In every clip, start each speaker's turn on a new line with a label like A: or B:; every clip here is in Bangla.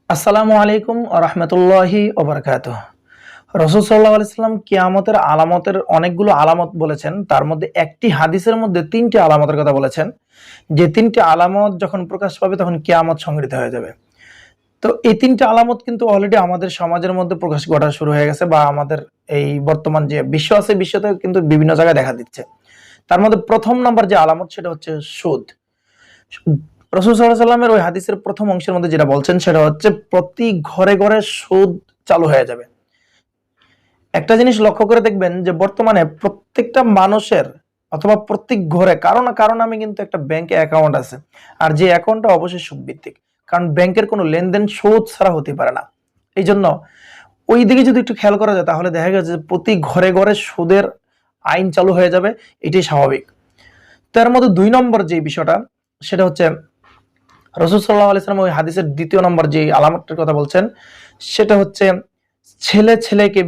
A: আসসালামু আলাইকুম ওয়া রাহমাতুল্লাহি ওয়া বারাকাতুহু। রাসূল সাল্লাল্লাহু আলাইহি সাল্লাম কিয়ামতের আলামতের অনেকগুলো আলামত বলেছেন। তার মধ্যে একটি হাদিসের মধ্যে ৩টি আলামতের কথা বলেছেন। যে ৩টি আলামত যখন প্রকাশ পাবে তখন কিয়ামত সংঘটিত হয়ে যাবে। তো এই ৩টি আলামত কিন্তু অলরেডি আমাদের সমাজের মধ্যে প্রকাশ ঘটা শুরু হয়ে গেছে বা আমাদের এই বর্তমান যে বিশ্ব আছে বিশ্বতেও কিন্তু বিভিন্ন জায়গায় দেখা দিচ্ছে। তার মধ্যে ১ম নাম্বার যে আলামত সেটা হচ্ছে সুদ। রাসূল সাল্লাল্লাহু আলাইহি সাল্লামের ওই হাদিসের ১ম অংশের মধ্যে যেটা বলছেন সেটা হচ্ছে প্রতি ঘরে, ঘরে সুদ চালু হয়ে যাবে। একটা জিনিস লক্ষ্য করে দেখবেন যে বর্তমানে প্রত্যেকটা মানুষের অথবা প্রত্যেক ঘরে কারো না কারো নামে কিন্তু একটা ব্যাংকে অ্যাকাউন্ট আছে। আর যে অ্যাকাউন্টটা অবশ্যই সুদভিত্তিক। কারণ ব্যাংকের কোনো লেনদেন সুদ ছাড়া হতে পারে না। এইজন্য ওই দিকে যদি একটু খেয়াল করা যায় তাহলে দেখা গেছে যে প্রতি ঘরে, ঘরে সুদের আইন চালু হয়ে যাবে। এটাই স্বাভাবিক। তার মধ্যে ২ নম্বর যে বিষয়টা সেটা হচ্ছে রাসূল সাল্লাল্লাহু আলাইহি ওয়াসাল্লাম ওই হাদিসের ২য় নম্বর যে আলামতটার কথা বলছেন সেটা হচ্ছে ছেলে ছেলেকে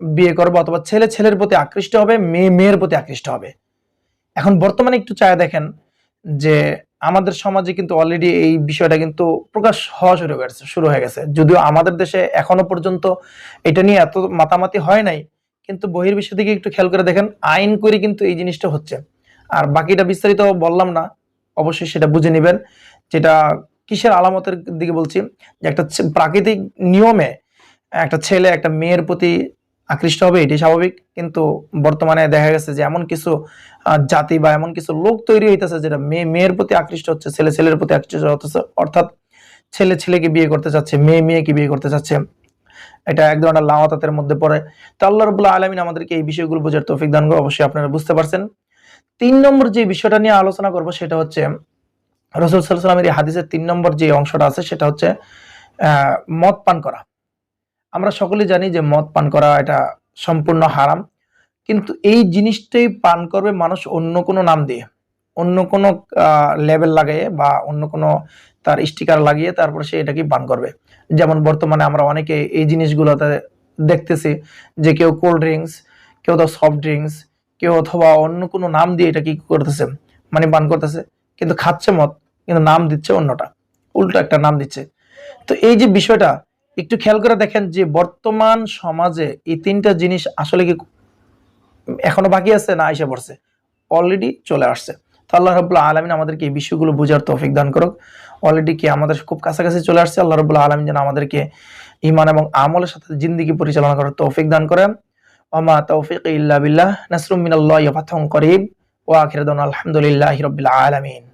A: বিয়ে করবে অথবা ছেলে ছেলের প্রতি আকৃষ্ট হবে, মেয়ে মেয়ের প্রতি আকৃষ্ট হবে। এখন বর্তমানে একটু চায়া দেখেন যে আমাদের সমাজে কিন্তু অলরেডি এই বিষয়টা কিন্তু প্রকাশ হওয়া শুরু হয়ে গেছে। যদিও আমাদের দেশে এখনো পর্যন্ত এটা নিয়ে এত মাতামাতি হয় নাই। কিন্তু বহির্বিশ্বের দিকে একটু খেয়াল করে দেখেন আইন করে কিন্তু এই জিনিসটা হচ্ছে। আর বাকিটা বিস্তারিত বললাম না। অবশ্যই সেটা বুঝে নিবেন। যেটা কিসের আলামতের দিকে বলছি যে একটা প্রাকৃতিক নিয়মে একটা ছেলে একটা মেয়ের প্রতি আকৃষ্ট হবে এটাই স্বাভাবিক। কিন্তু বর্তমানে দেখা গেছে যে এমন কিছু জাতি বা এমন কিছু লোক তৈরি হইতেছে যেটা মেয়ে মেয়ের প্রতি আকৃষ্ট হচ্ছে, ছেলে ছেলের প্রতি আকৃষ্ট হচ্ছে। অর্থাৎ ছেলে ছেলেকে বিয়ে করতে চাচ্ছে, মেয়ে মেয়েকে বিয়ে করতে চাচ্ছে। এটা এক ধরনের লাওয়াতাতের মধ্যে পড়ে। তো আল্লাহ রাব্বুল আলামিন আমাদেরকে এই বিষয়গুলো বোঝার তৌফিক দান করুন। অবশ্যই আপনারা বুঝতে পারছেন। ৩ নম্বর যে বিষয়টা নিয়ে আলোচনা করব সেটা হচ্ছে রাসূল সাল্লাল্লাহু আলাইহি ওয়াসাল্লামের এই হাদিসের ৩ নম্বর যে অংশটা আছে সেটা হচ্ছে মদ পান করা। আমরা সকলেই জানি যে মদ পান করা এটা সম্পূর্ণ হারাম। কিন্তু এই জিনিসটাই পান করবে মানুষ অন্য কোনো নাম দিয়ে। অন্য কোনো লেবেল লাগায়ে বা অন্য কোনো তার স্টিকার লাগিয়ে তারপরে সে এটাকেই পান করবে। যেমন বর্তমানে আমরা অনেকে এই জিনিসগুলোতে দেখতেছি যে কেউ কোল্ড ড্রিংকস, কেউ তো সফট ড্রিংকস, কেউ অথবা অন্য কোনো নাম দিয়ে এটা কি করতেছে মানে পান করতেছে। কিন্তু খাচ্ছে মদ কিন্তু নাম দিচ্ছে অন্যটা। উল্টো একটা নাম দিচ্ছে। তো এই যে বিষয়টা একটু খেয়াল করে দেখেন যে বর্তমান সমাজে এই ৩টা জিনিস আসলে কি এখনো বাকি আছে না আইসা পড়ছে? অলরেডি চলে আসছে। তো আল্লাহ রাব্বুল আলামিন আমাদেরকে এই বিষয়গুলো বুঝার তৌফিক দান করুক। অলরেডি কি আমাদের খুব কাছাকাছি চলে আসছে। আল্লাহ রাব্বুল আলামিন যেন আমাদেরকে ঈমান এবং আমলের সাথে জিন্দেগি পরিচালনা করার তৌফিক দান করেন। ওয়া মা তাওফীকি ইল্লা বিল্লাহ। নাসরুম মিনাল্লাহি ওয়া ফাতহুন করিব। ওয়া আখিরু দাওয়ানা আলহামদুলিল্লাহি রাব্বিল আলামিন।